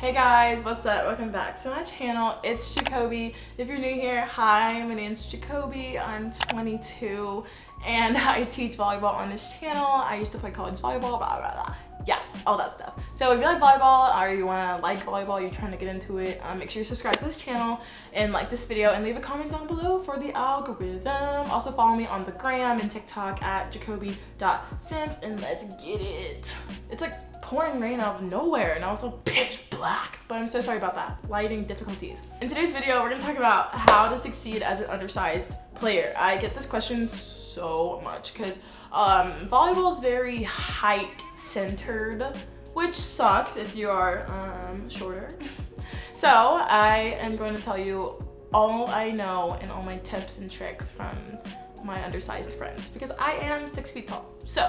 Hey guys, what's up? Welcome back to my channel. It's Jacoby. If you're new here, hi, my name's Jacoby. I'm 22 and I teach volleyball on this channel. I used to play college volleyball, blah, blah, blah. Yeah, all that stuff. So if you like volleyball or you want to like volleyball, you're trying to get into it, make sure you subscribe to this channel and like this video and leave a comment down below for the algorithm. Also follow me on the gram and TikTok at jacoby.sims and let's get it. It's like pouring rain out of nowhere. Now it's all pitch black, but I'm so sorry about that. Lighting difficulties. In today's video, we're gonna talk about how to succeed as an undersized player. I get this question so much because volleyball is very height centered, which sucks if you are shorter. So I am going to tell you all I know and all my tips and tricks from my undersized friends because I am 6 feet tall. So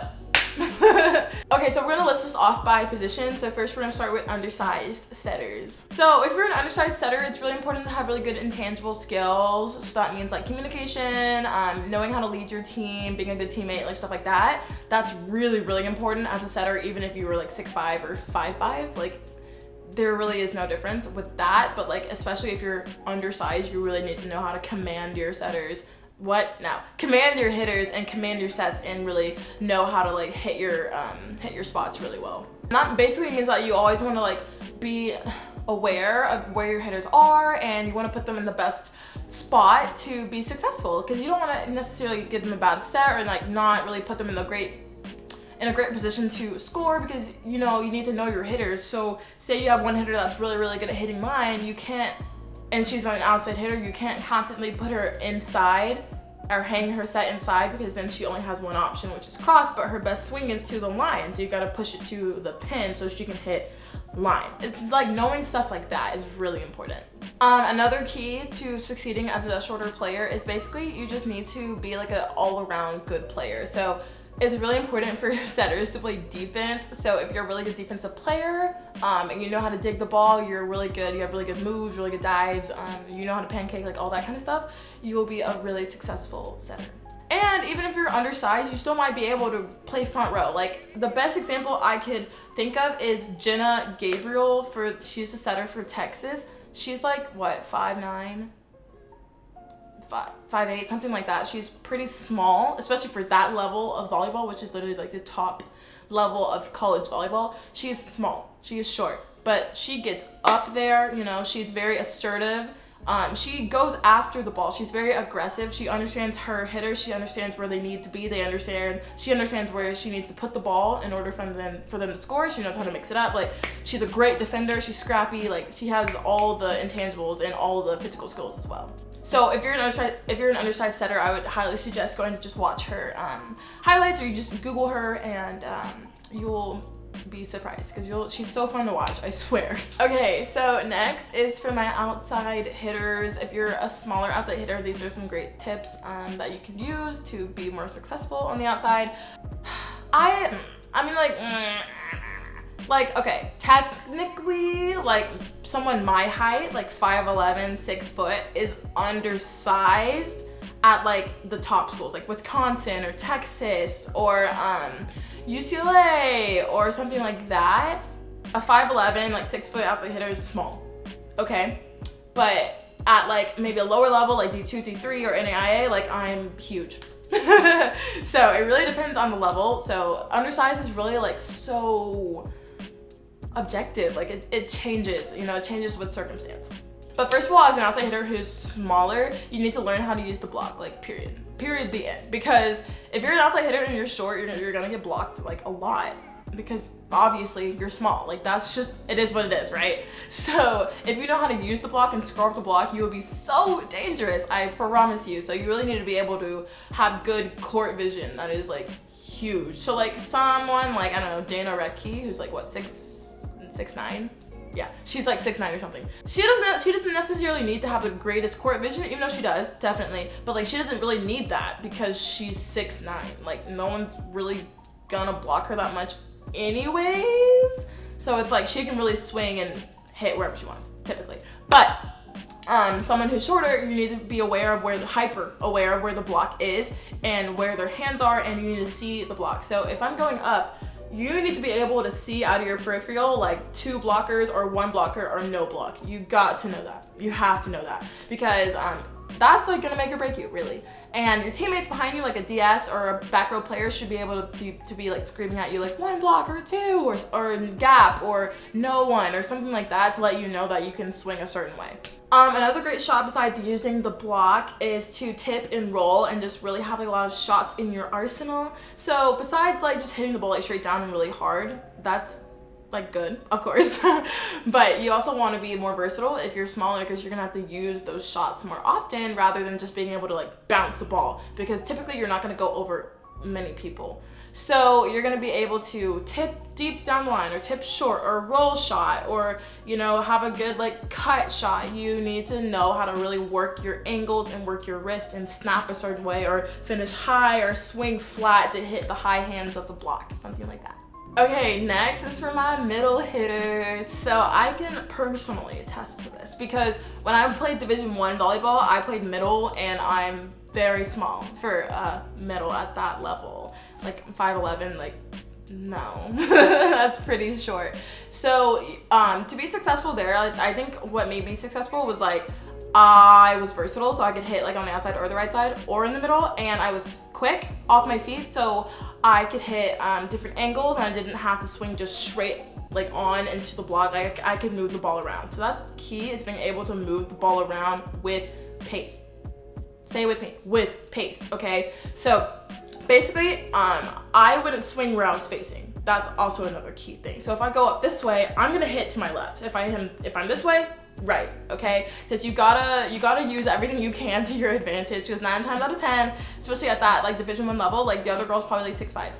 okay, so we're gonna list this off by position. So first we're gonna start with undersized setters. So if you're an undersized setter, it's really important to have really good intangible skills. So that means like communication, knowing how to lead your team, being a good teammate, like stuff like that. That's really, really important as a setter, even if you were like 6'5" or 5'5". Like there really is no difference with that, but like especially if you're undersized, you really need to know how to command your setters. Command your hitters and command your sets and really know how to like hit your spots really well. And that basically means that you always want to like be aware of where your hitters are and you want to put them in the best spot to be successful, because you don't want to necessarily give them a bad set or like not really put them in a great position to score, because you know you need to know your hitters. So say you have one hitter that's really, really good at hitting line, you can't, and she's an outside hitter, you can't constantly put her inside or hang her set inside, because then she only has one option, which is cross, but her best swing is to the line. So you gotta push it to the pin so she can hit line. It's like knowing stuff like that is really important. Another key to succeeding as a shorter player is basically you just need to be like an all-around good player. So it's really important for setters to play defense. So if you're a really good defensive player and you know how to dig the ball, you're really good, you have really good moves, really good dives, you know how to pancake, like all that kind of stuff, you will be a really successful setter. And even if you're undersized, you still might be able to play front row. Like the best example I could think of is Jenna Gabriel. She's a setter for Texas. She's like, what, 5'9"? 5'8", something like that. She's pretty small, especially for that level of volleyball, which is literally like the top level of college volleyball. She is small, she is short, but she gets up there, you know, she's very assertive. She goes after the ball. She's very aggressive. She understands her hitters. She understands where they need to be. She understands where she needs to put the ball in order for them to score. She knows how to mix it up. Like she's a great defender. She's scrappy. Like she has all the intangibles and all the physical skills as well. So if you're an undersized setter, I would highly suggest going to just watch her highlights, or you just Google her and you'll be surprised because she's so fun to watch, I swear. Okay, so next is for my outside hitters. If you're a smaller outside hitter, these are some great tips that you can use to be more successful on the outside. I mean like, okay, technically, like someone my height, like 5'11", 6 foot, is undersized at like the top schools, like Wisconsin or Texas or UCLA or something like that. A 5'11", like 6 foot outside hitter is small, okay? But at like maybe a lower level, like D2, D3 or NAIA, like I'm huge. So it really depends on the level. So undersized is really like so objective, like it changes, you know, it changes with circumstance. But first of all, as an outside hitter who's smaller, you need to learn how to use the block, like period, the end. Because if you're an outside hitter and you're short, you're gonna get blocked like a lot, because obviously you're small. Like that's just, it is what it is, right? So if you know how to use the block and score up the block, you will be so dangerous, I promise you. So you really need to be able to have good court vision. That is like huge. So like someone like, I don't know, Dana Rettke, who's like what, 6'9"? Yeah, she's like 6'9" or something. She doesn't necessarily need to have the greatest court vision, even though she does, definitely. But like she doesn't really need that because she's 6'9". Like no one's really gonna block her that much anyways. So it's like she can really swing and hit wherever she wants, typically. But someone who's shorter, you need to be aware of hyper aware of where the block is and where their hands are, and you need to see the block. So if I'm going up you need to be able to see out of your peripheral like 2 blockers or 1 blocker or no block. You got to know that. You have to know that because that's like gonna make or break you, really. And your teammates behind you, like a DS or a back row player, should be able to be like screaming at you like 1 block or 2 or gap or no one or something like that to let you know that you can swing a certain way. Another great shot besides using the block is to tip and roll and just really have like a lot of shots in your arsenal. So besides like just hitting the ball like straight down and really hard, that's like good, of course. But you also want to be more versatile if you're smaller, because you're gonna have to use those shots more often rather than just being able to like bounce a ball, because typically you're not gonna go over many people. So you're gonna be able to tip deep down the line or tip short or roll shot or, you know, have a good like cut shot. You need to know how to really work your angles and work your wrist and snap a certain way or finish high or swing flat to hit the high hands of the block, something like that. Okay, next is for my middle hitters. So I can personally attest to this because when I played Division I volleyball, I played middle and I'm very small for middle at that level. Like 5'11", like no, that's pretty short. So to be successful there, I think what made me successful was like I was versatile, so I could hit like on the outside or the right side or in the middle, and I was quick off my feet, so I could hit different angles and I didn't have to swing just straight like on into the block. Like I could move the ball around. So that's key, is being able to move the ball around with pace. Say it with me, with pace, okay? So basically, I wouldn't swing where I was facing. That's also another key thing. So if I go up this way, I'm gonna hit to my left. If I'm this way, right, okay? Because you gotta use everything you can to your advantage, because 9 times out of 10, especially at that like Division I level, like the other girl's probably like 6'5"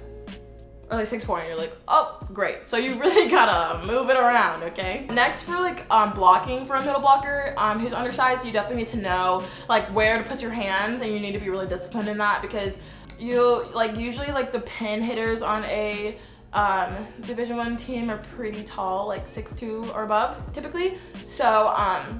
or like 6'4", and you're like, oh, great. So you really gotta move it around, okay? Next, for like blocking for a middle blocker who's undersized, you definitely need to know like where to put your hands, and you need to be really disciplined in that, because you like usually like the pin hitters on a Division I team are pretty tall, like 6'2" or above typically. So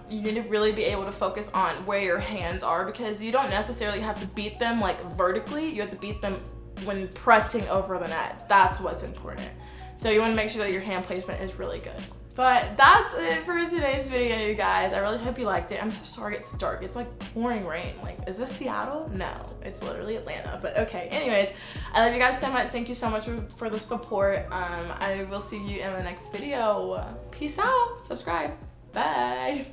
you need to really be able to focus on where your hands are, because you don't necessarily have to beat them like vertically. You have to beat them when pressing over the net. That's what's important. So you want to make sure that your hand placement is really good. But that's it for today's video, you guys. I really hope you liked it. I'm so sorry it's dark. It's like pouring rain. Like, is this Seattle? No, it's literally Atlanta. But okay, anyways, I love you guys so much. Thank you so much for the support. I will see you in the next video. Peace out. Subscribe. Bye.